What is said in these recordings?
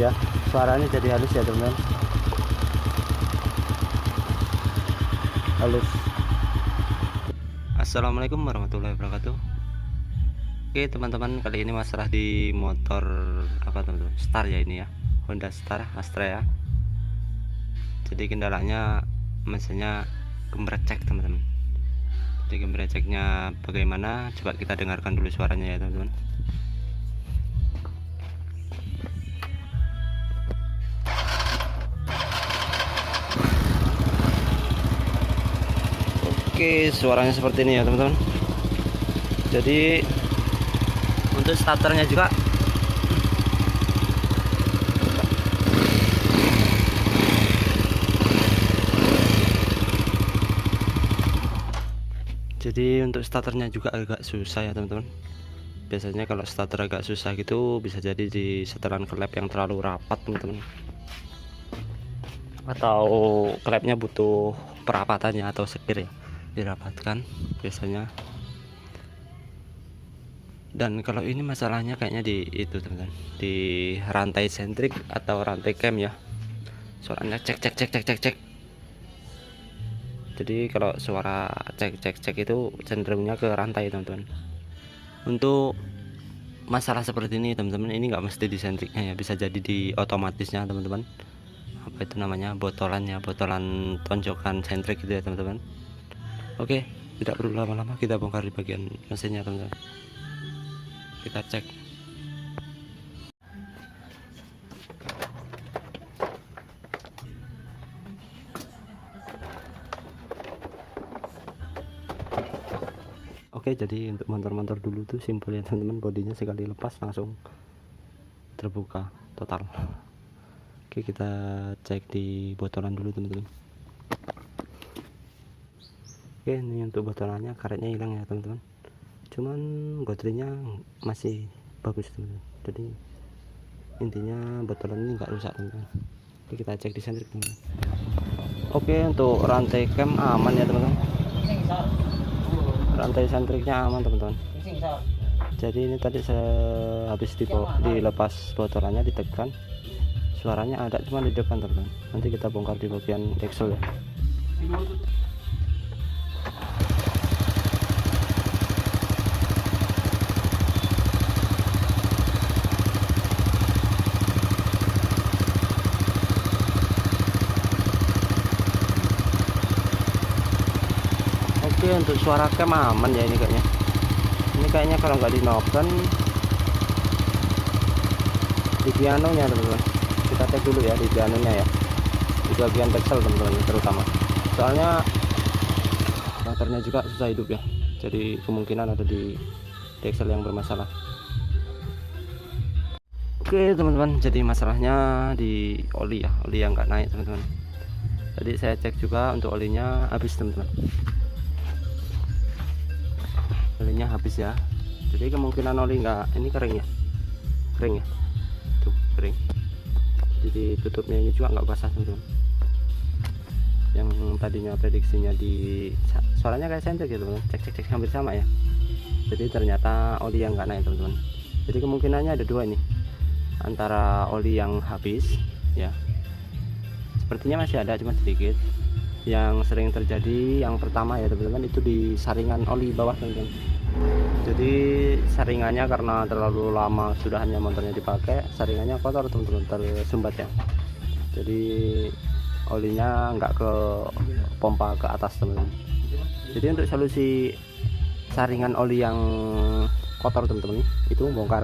ya, suaranya jadi halus ya teman-teman, halus. Assalamualaikum warahmatullahi wabarakatuh. Oke teman-teman, kali ini masalah di motor apa teman-teman, Star ya, ini ya, Honda Star Astra ya. Jadi kendalanya mesinnya gemercek teman-teman. Jadi gemerceknya bagaimana, coba kita dengarkan dulu suaranya ya teman-teman. Oke, suaranya seperti ini ya teman-teman. Jadi untuk starternya juga agak susah ya teman-teman. Biasanya kalau starter agak susah gitu bisa jadi di setelan klep yang terlalu rapat teman-teman, atau klepnya butuh perapatannya atau sekir ya, dirapatkan biasanya. Dan kalau ini masalahnya kayaknya di itu teman-teman, di rantai sentrik atau rantai cam ya, suaranya cek cek cek cek cek cek. Jadi kalau suara cek cek cek itu cenderungnya ke rantai teman-teman. Untuk masalah seperti ini teman-teman, ini nggak mesti di sentriknya ya, bisa jadi di otomatisnya teman-teman, apa itu namanya, botolannya, botolan tonjokan sentrik gitu ya teman-teman. Oke, tidak perlu lama-lama, kita bongkar di bagian mesinnya teman-teman, kita cek. Oke, jadi untuk motor-motor dulu tuh simpel ya teman-teman, bodinya sekali lepas langsung terbuka total. Oke, kita cek di botolan dulu teman-teman. Oke, ini untuk botolannya, karetnya hilang ya teman-teman, cuman gotringnya masih bagus teman-teman. Jadi intinya botolan ini nggak rusak teman-teman. Oke, kita cek di sentrik teman-teman. Oke, untuk rantai cam aman ya teman-teman, rantai sentriknya aman teman-teman. Jadi ini tadi saya habis dilepas botolannya, ditekan, suaranya ada cuma di depan teman-teman. Nanti kita bongkar di bagian axle ya. Oke, untuk suara cam aman ya ini kayaknya. Ini kayaknya kalau nggak di noken, di pianonya teman-teman. Kita cek dulu ya di pianonya ya, di bagian pixel teman-teman terutama. Soalnya motornya juga susah hidup ya. Jadi kemungkinan ada di pixel yang bermasalah. Oke teman-teman, jadi masalahnya di oli ya, oli yang nggak naik teman-teman. Jadi saya cek juga untuk olinya habis teman-teman. Olinya habis ya, jadi kemungkinan oli nggak, ini kering ya, kering ya, tuh kering. Jadi tutupnya ini juga nggak basah teman-teman. Yang tadinya prediksinya di suaranya kayak senter gitu teman, cek cek cek hampir sama ya. Jadi ternyata oli yang nggak naik teman-teman. Jadi kemungkinannya ada dua ini, antara oli yang habis ya, sepertinya masih ada cuma sedikit. Yang sering terjadi yang pertama ya teman-teman, itu di saringan oli bawah teman-teman. Jadi saringannya karena terlalu lama sudah hanya motornya dipakai, saringannya kotor teman-teman, tersumbat ya. Jadi olinya nggak ke pompa ke atas teman-teman. Jadi untuk solusi saringan oli yang kotor teman-teman, itu bongkar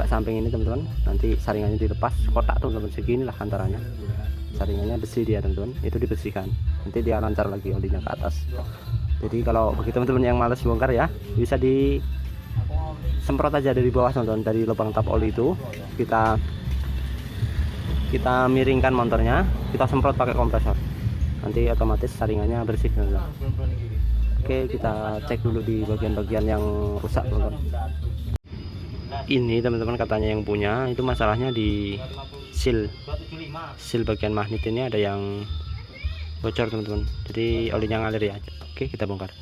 bak samping ini teman-teman, nanti saringannya dilepas, kotak teman-teman seginilah antaranya, saringannya besi dia teman-teman, itu dibersihkan, nanti dia lancar lagi olinya ke atas. Jadi kalau bagi teman-teman yang males bongkar ya, bisa disemprot aja dari bawah teman-teman, dari lubang tap oli itu kita miringkan motornya, kita semprot pakai kompresor, nanti otomatis saringannya bersih teman-teman. Oke, kita cek dulu di bagian-bagian yang rusak teman-teman. Ini teman-teman katanya yang punya itu masalahnya di seal bagian magnet ini ada yang bocor teman-teman, jadi olinya ngalir ya. Oke, kita bongkar.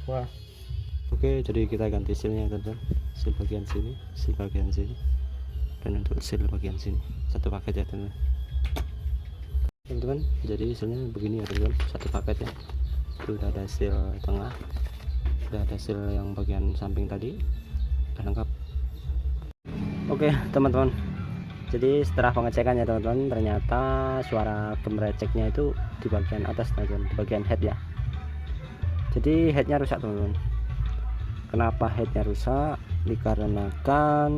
Wah, Oke, jadi kita ganti sealnya teman-teman, seal bagian sini, seal bagian sini, dan untuk seal bagian sini satu paket ya teman-teman. Jadi sealnya begini ya teman-teman, satu paket ya. Itu udah ada seal tengah, udah ada seal yang bagian samping tadi, udah lengkap. Oke teman-teman, jadi setelah pengecekan ya teman-teman, ternyata suara gemereceknya itu di bagian atas teman-teman, di bagian head ya. Jadi headnya rusak teman-teman. Kenapa headnya rusak? Dikarenakan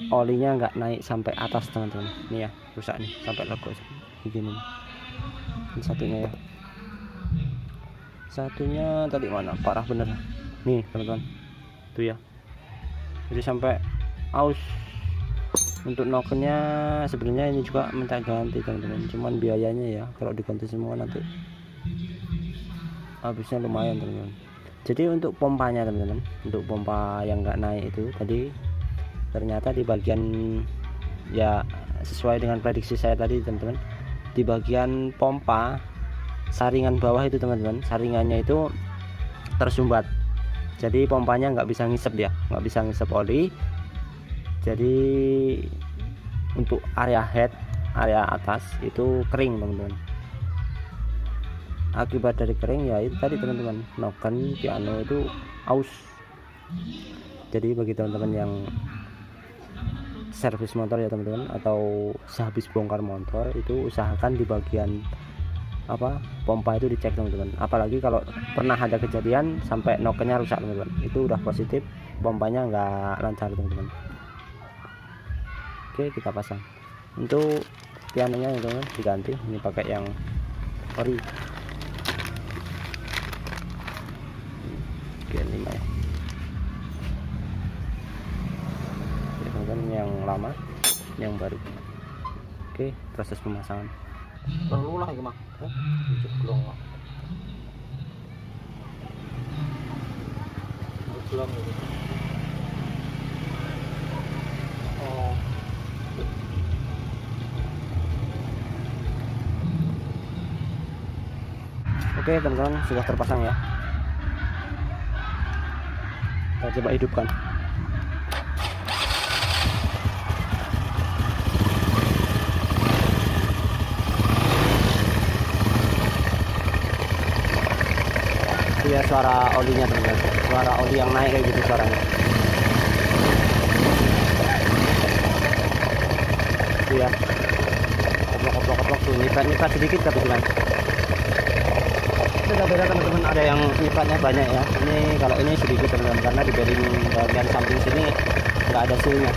olinya nggak naik sampai atas teman-teman. Ini ya rusak nih, sampai logo begini. Ini satunya ya, satunya tadi mana, parah bener nih teman-teman, tuh ya. Jadi sampai aus. Untuk nokennya sebenarnya ini juga minta ganti teman-teman, cuman biayanya ya kalau diganti semua nanti habisnya lumayan teman-teman. Jadi untuk pompanya teman-teman, untuk pompa yang nggak naik itu tadi, ternyata di bagian ya sesuai dengan prediksi saya tadi teman-teman, di bagian pompa saringan bawah itu teman-teman, saringannya itu tersumbat. Jadi pompanya nggak bisa ngisep dia, nggak bisa ngisep oli. Jadi untuk area head, area atas itu kering teman-teman. Akibat dari kering ya itu tadi teman-teman, noken piano itu aus. Jadi bagi teman-teman yang servis motor ya teman-teman, atau sehabis bongkar motor itu usahakan di bagian pompa itu dicek teman-teman. Apalagi kalau pernah ada kejadian sampai nokennya rusak teman-teman, itu udah positif pompanya nggak lancar teman-teman. Oke, kita pasang. Untuk pianonya ya teman-teman diganti, ini pakai yang ori Gen 5 ya. Teman-teman yang lama, yang baru. Oke, proses pemasangan. Perlu lah itu mah. Jeblong. Jeblong gitu. Oh. Oke teman-teman, sudah terpasang ya. Kita coba hidupkan. Itu ya suara olinya teman-teman, suara oli yang naik kayak gitu suaranya. Itu ya, koplok tuh, nyipat sedikit tapi bilang. Beda-beda teman-teman, ada yang nyipatnya banyak ya. Ini kalau ini sedikit teman-teman, karena di bearing bagian samping sini nggak ada sealnya.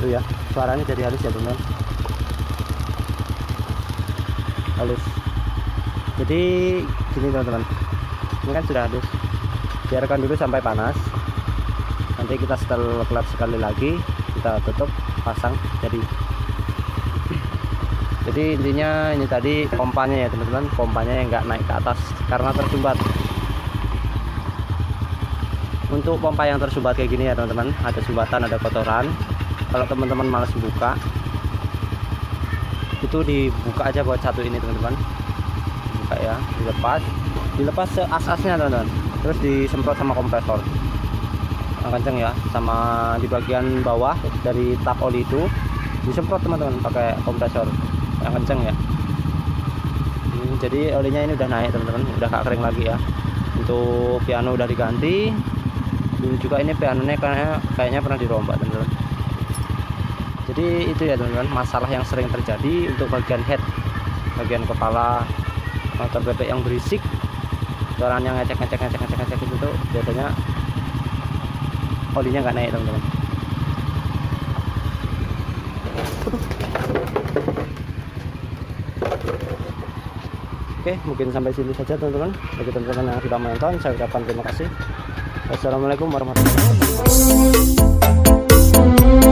Tuh ya, suaranya jadi halus ya teman-teman, halus. Jadi gini teman-teman, ini kan sudah halus, biarkan dulu sampai panas. Nanti kita setel kelap sekali lagi, kita tutup, pasang. Jadi intinya ini tadi pompanya ya teman-teman, pompanya yang nggak naik ke atas karena tersumbat. Untuk pompa yang tersumbat kayak gini ya teman-teman, ada sumbatan, ada kotoran. Kalau teman-teman malas buka, itu dibuka aja buat satu ini teman-teman. Buka ya, dilepas seas-asnya teman-teman. Terus disemprot sama kompresor yang kenceng ya, sama di bagian bawah dari tap oli itu disemprot teman-teman pakai kompresor yang kenceng ya. Jadi olinya ini udah naik teman-teman, udah gak kering lagi ya. Untuk piano udah diganti. Dulu juga ini pianonya kayaknya pernah dirombak teman-teman. Jadi itu ya teman-teman, masalah yang sering terjadi untuk bagian head, bagian kepala motor bebek yang berisik, suaranya ngecek itu tuh biasanya olinya nggak naik teman-teman. Oke, mungkin sampai sini saja teman-teman. Bagi teman-teman yang sudah menonton, saya ucapkan terima kasih. Wassalamualaikum warahmatullahi wabarakatuh.